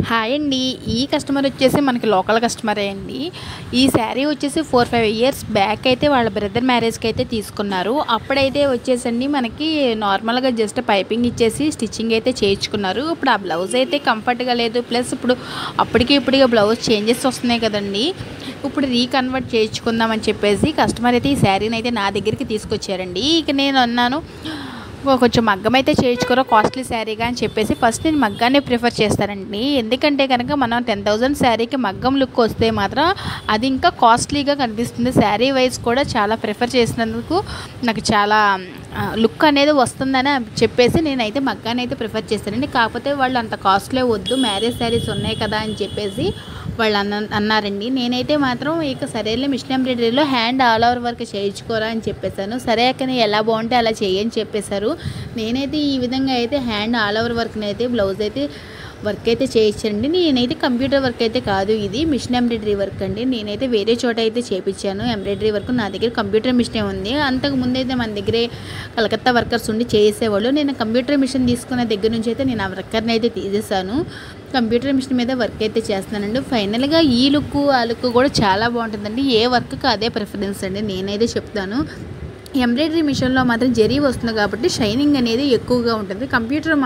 Hi అండి. ఈ customer వచ్చేసి మనకి లోకల్ కస్టమరే అండి. ఈ శారీ వచ్చేసి 4-5 ఇయర్స్ బ్యాక్ అయితే వాళ్ళ బ్రదర్ మ్యారేజ్కి అయితే తీసుకున్నారు. అప్పుడైతే వచ్చేసండి మనకి నార్మల్గా జస్ట్ పైపింగ్ ఇచ్చేసి స్టిచ్చింగ్ అయితే చేయించుకున్నారు. ఇప్పుడు ఆ బ్లౌజ్ అయితే కంఫర్ట్గా లేదు. ప్లస్ ఇప్పుడు ఇప్పటికే బ్లౌజ్ చేంజెస్ వస్తున్నాయి కదండి. ఇప్పుడు రీకన్వర్ట్ చేయించుకుందామని చెప్పేసి కస్టమర్ అయితే ఈ శారీని అయితే నా దగ్గరికి తీసుకొచ్చారండి. ఇక నేను అన్నాను, కొంచెం మగ్గం అయితే చేయించుకోరా కాస్ట్లీ శారీగా అని చెప్పేసి ఫస్ట్ నేను మగ్గాన్ని ప్రిఫర్ చేస్తానండి. ఎందుకంటే కనుక మనం 10,000 శారీకి మగ్గం లుక్ వస్తే మాత్రం అది ఇంకా కాస్ట్లీగా కనిపిస్తుంది. శారీ వైజ్ కూడా చాలా ప్రిఫర్ చేసినందుకు నాకు చాలా లుక్ అనేది వస్తుందని చెప్పేసి నేనైతే మగ్గాన్ని అయితే ప్రిఫర్ చేస్తానండి. కాకపోతే వాళ్ళు అంత కాస్ట్లీ వద్దు, మ్యారేజ్ శారీస్ ఉన్నాయి కదా అని చెప్పేసి వాళ్ళు అన్నారండి. నేనైతే మాత్రం ఇక సరేలే మిషన్ ఎంబ్రాయిడరీలో హ్యాండ్ ఆల్ ఓవర్ వర్క్ చేయించుకోరా అని చెప్పేశాను. సరే అక్కడ ఎలా బాగుంటే అలా చేయని చెప్పేశారు. నేనైతే ఈ విధంగా అయితే హ్యాండ్ ఆల్ ఓవర్ వర్క్ని అయితే బ్లౌజ్ అయితే వర్క్ అయితే చేయించండి. నేనైతే కంప్యూటర్ వర్క్ అయితే కాదు, ఇది మిషన్ ఎంబ్రాయిడరీ వర్క్ అండి. నేనైతే వేరే చోట అయితే చేయించాను ఎంబ్రాయిడరీ వర్క్. నా దగ్గర కంప్యూటర్ మిషనే ఉంది. అంతకుముందు అయితే మన దగ్గరే కలకత్తా వర్కర్స్ ఉండి చేసేవాళ్ళు. నేను కంప్యూటర్ మిషన్ తీసుకున్న దగ్గర నుంచి అయితే నేను ఆ వర్కర్ని అయితే తీసేసాను. కంప్యూటర్ మిషన్ మీద వర్క్ అయితే చేస్తున్నానండి. ఫైనల్గా ఈ లుక్ ఆ లుక్ కూడా చాలా బాగుంటుందండి. ఏ వర్క్కి అదే ప్రిఫరెన్స్ అండి నేనైతే చెప్తాను. ఎంబ్రాయిడరీ మిషన్లో మాత్రం జరీ వస్తుంది కాబట్టి షైనింగ్ అనేది ఎక్కువగా ఉంటుంది. కంప్యూటర్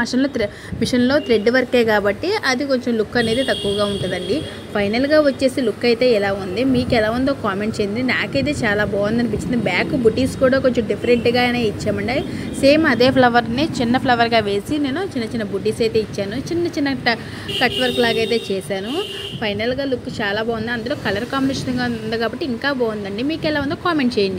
మిషన్లో థ్రెడ్ వర్కే కాబట్టి అది కొంచెం లుక్ అనేది తక్కువగా ఉంటుందండి. ఫైనల్గా వచ్చేసి లుక్ అయితే ఎలా ఉంది, మీకు ఎలా ఉందో కామెంట్ చేయండి. నాకైతే చాలా బాగుంది అనిపించింది. బ్యాక్ బుటీస్ కూడా కొంచెం డిఫరెంట్గానే ఇచ్చామండి. సేమ్ అదే ఫ్లవర్ని చిన్న ఫ్లవర్గా వేసి నేను చిన్న చిన్న బుటీస్ అయితే ఇచ్చాను. చిన్న కట్ వర్క్ లాగా అయితే చేశాను. ఫైనల్గా లుక్ చాలా బాగుంది. అందులో కలర్ కాంబినేషన్గా ఉంది కాబట్టి ఇంకా బాగుందండి. మీకు ఎలా ఉందో కామెంట్ చేయండి.